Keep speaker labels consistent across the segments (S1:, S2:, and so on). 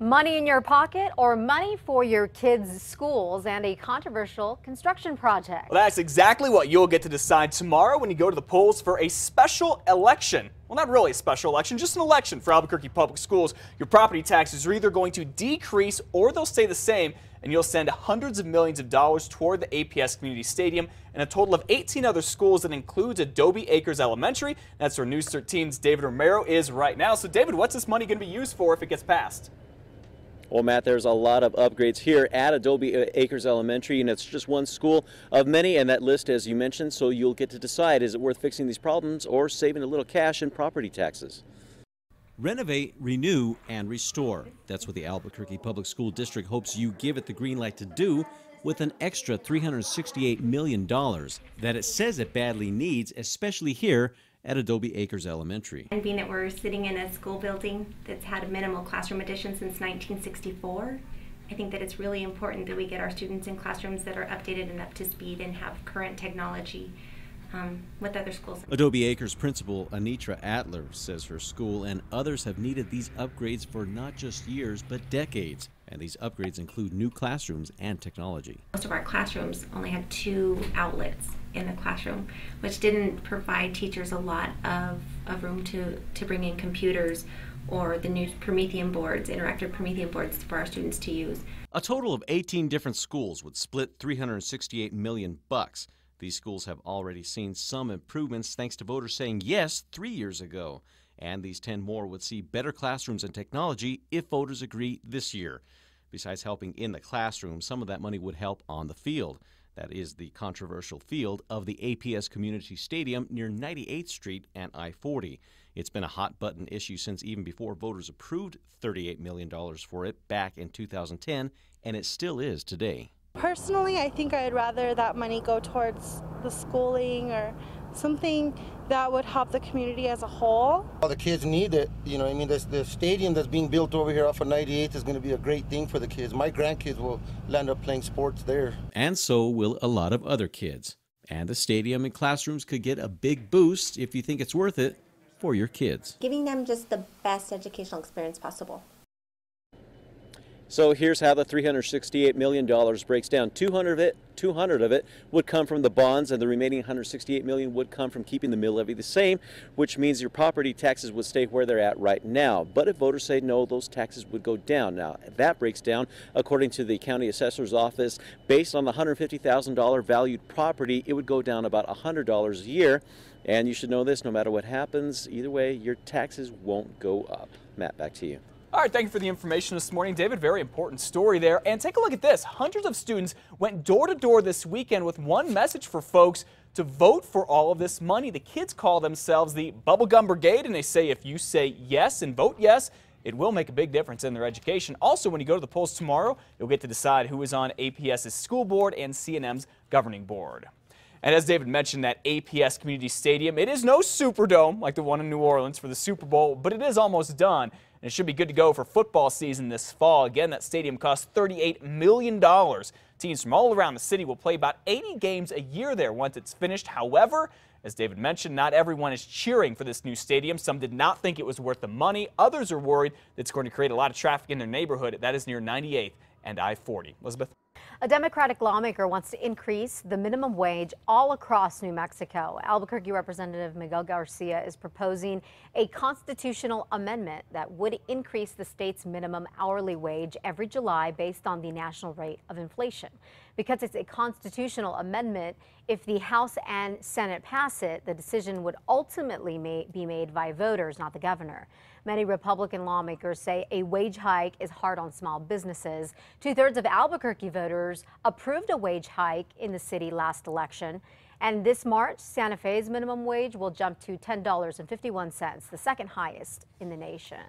S1: Money in your pocket or money for your kids' schools and a controversial construction project.
S2: Well, that's exactly what you'll get to decide tomorrow when you go to the polls for a special election. Well, not really a special election, just an election for Albuquerque Public Schools. Your property taxes are either going to decrease or they'll stay the same, and you'll send hundreds of millions of dollars toward the APS Community Stadium and a total of 18 other schools that includes Adobe Acres Elementary. That's where News 13's David Romero is right now. So, David, what's this money going to be used for if it gets passed?
S3: Well, Matt, there's a lot of upgrades here at Adobe Acres Elementary, and it's just one school of many, and that list, as you mentioned, so you'll get to decide, is it worth fixing these problems or saving a little cash in property taxes?
S4: Renovate, renew, and restore. That's what the Albuquerque Public School District hopes you give it the green light to do with an extra $368 million that it says it badly needs, especially here at Adobe Acres Elementary.
S5: And being that we're sitting in a school building that's had a minimal classroom addition since 1964, I think that it's really important that we get our students in classrooms that are updated and up to speed and have current technology with other schools.
S4: Adobe Acres principal Anitra Adler says her school and others have needed these upgrades for not just years but decades. And these upgrades include new classrooms and technology.
S5: Most of our classrooms only had 2 outlets in the classroom, which didn't provide teachers a lot of room to bring in computers or the new Promethean boards, interactive Promethean boards for our students to use.
S4: A total of 18 different schools would split $368 million. These schools have already seen some improvements thanks to voters saying yes 3 years ago. And these 10 more would see better classrooms and technology if voters agree this year. Besides helping in the classroom, some of that money would help on the field. That is the controversial field of the APS Community Stadium near 98th Street and I-40. It's been a hot-button issue since even before voters approved $38 million for it back in 2010, and it still is today.
S6: Personally, I think I'd rather that money go towards the schooling or something that would help the community as a whole.
S7: All the kids need it, you know what I mean? The stadium that's being built over here off of 98th is going to be a great thing for the kids. My grandkids will land up playing sports there.
S4: And so will a lot of other kids. And the stadium and classrooms could get a big boost if you think it's worth it for your kids.
S8: Giving them just the best educational experience possible.
S3: So here's how the $368 million breaks down. 200 of it would come from the bonds, and the remaining $168 million would come from keeping the mill levy the same, which means your property taxes would stay where they're at right now. But if voters say no, those taxes would go down. Now, that breaks down, according to the county assessor's office, based on the $150,000 valued property, it would go down about $100 a year. And you should know this, no matter what happens, either way, your taxes won't go up. Matt, back to you.
S2: All right, thank you for the information this morning, David. Very important story there. And take a look at this. Hundreds of students went door to door this weekend with one message for folks to vote for all of this money. The kids call themselves the Bubblegum Brigade, and they say if you say yes and vote yes, it will make a big difference in their education. Also, when you go to the polls tomorrow, you'll get to decide who is on APS's school board and C&M's governing board. And as David mentioned, that APS Community Stadium, it is no Superdome like the one in New Orleans for the Super Bowl, but it is almost done. And it should be good to go for football season this fall. Again, that stadium costs $38 million. Teams from all around the city will play about 80 games a year there once it's finished. However, as David mentioned, not everyone is cheering for this new stadium. Some did not think it was worth the money. Others are worried that it's going to create a lot of traffic in their neighborhood. That is near 98th and I-40. Elizabeth?
S1: A Democratic lawmaker wants to increase the minimum wage all across New Mexico. Albuquerque Representative Miguel Garcia is proposing a constitutional amendment that would increase the state's minimum hourly wage every July based on the national rate of inflation. Because it's a constitutional amendment, if the House and Senate pass it, the decision would ultimately be made by voters, not the governor. Many Republican lawmakers say a wage hike is hard on small businesses. 2/3 of Albuquerque voters approved a wage hike in the city last election. And this March, Santa Fe's minimum wage will jump to $10.51, the second highest in the nation.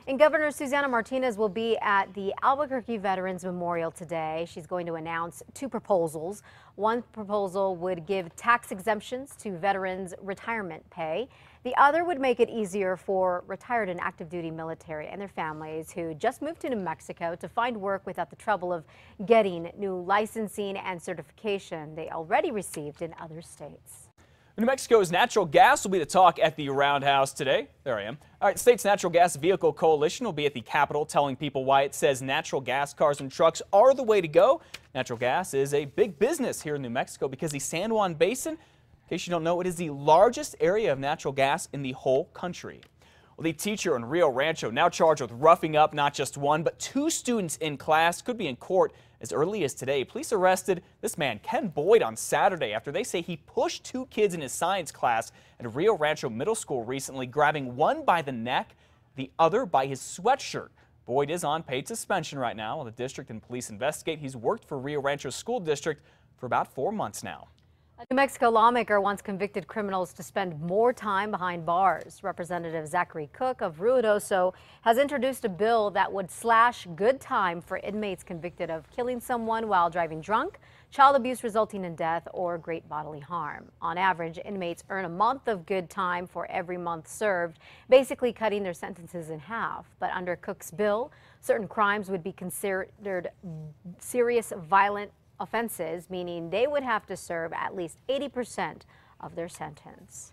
S1: And Governor Susana Martinez will be at the Albuquerque Veterans Memorial today. She's going to announce 2 proposals. One proposal would give tax exemptions to veterans' retirement pay. The other would make it easier for retired and active duty military and their families who just moved to New Mexico to find work without the trouble of getting new licensing and certification they already received in other states.
S2: New Mexico's natural gas will be the talk at the Roundhouse today. There I am. All right, state's Natural Gas Vehicle Coalition will be at the Capitol telling people why it says natural gas cars and trucks are the way to go. Natural gas is a big business here in New Mexico because the San Juan Basin, in case you don't know, it is the largest area of natural gas in the whole country. Well, the teacher in Rio Rancho now charged with roughing up not just one, but two students in class could be in court as early as today. Police arrested this man, Ken Boyd, on Saturday after they say he pushed two kids in his science class at Rio Rancho Middle School recently, grabbing one by the neck, the other by his sweatshirt. Boyd is on paid suspension right now while the district and police investigate. He's worked for Rio Rancho School District for about 4 months now.
S1: A New Mexico lawmaker wants convicted criminals to spend more time behind bars. Representative Zachary Cook of Ruidoso has introduced a bill that would slash good time for inmates convicted of killing someone while driving drunk, child abuse resulting in death, or great bodily harm. On average, inmates earn a month of good time for every month served, basically cutting their sentences in half. But under Cook's bill, certain crimes would be considered serious violent offenses, meaning they would have to serve at least 80% of their sentence.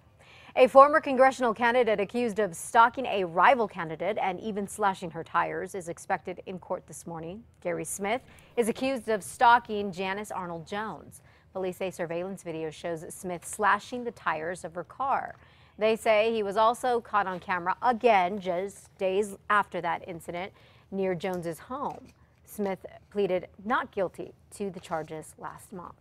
S1: A former congressional candidate accused of stalking a rival candidate and even slashing her tires is expected in court this morning. Gary Smith is accused of stalking Janice Arnold Jones. Police say surveillance video shows Smith slashing the tires of her car. They say he was also caught on camera again just days after that incident near Jones's home. Smith pleaded not guilty to the charges last month.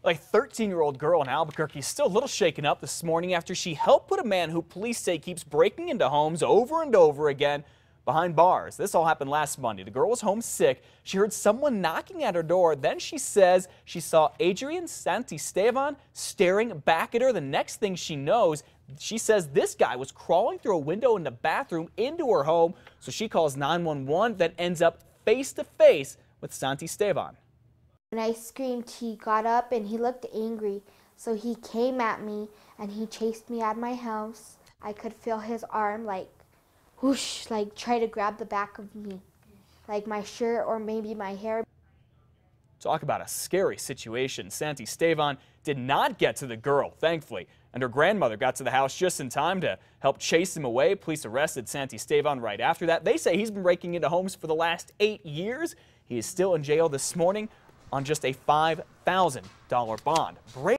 S2: A 13-year-old girl in Albuquerque is still a little shaken up this morning after she helped put a man who police say keeps breaking into homes over and over again behind bars. This all happened last Monday. The girl was homesick. She heard someone knocking at her door. Then she says she saw Adrian Santisteban staring back at her. The next thing she knows, she says this guy was crawling through a window in the bathroom into her home. So she calls 911 that ends up face to face with Santisteban.
S9: When I screamed, he got up and he looked angry. So he came at me and he chased me out of my house. I could feel his arm like whoosh, like try to grab the back of me, like my shirt or maybe my hair.
S2: Talk about a scary situation. Santisteban did not get to the girl, thankfully, and her grandmother got to the house just in time to help chase him away. Police arrested Santisteban right after that. They say he's been breaking into homes for the last 8 years. He is still in jail this morning on just a $5,000 bond.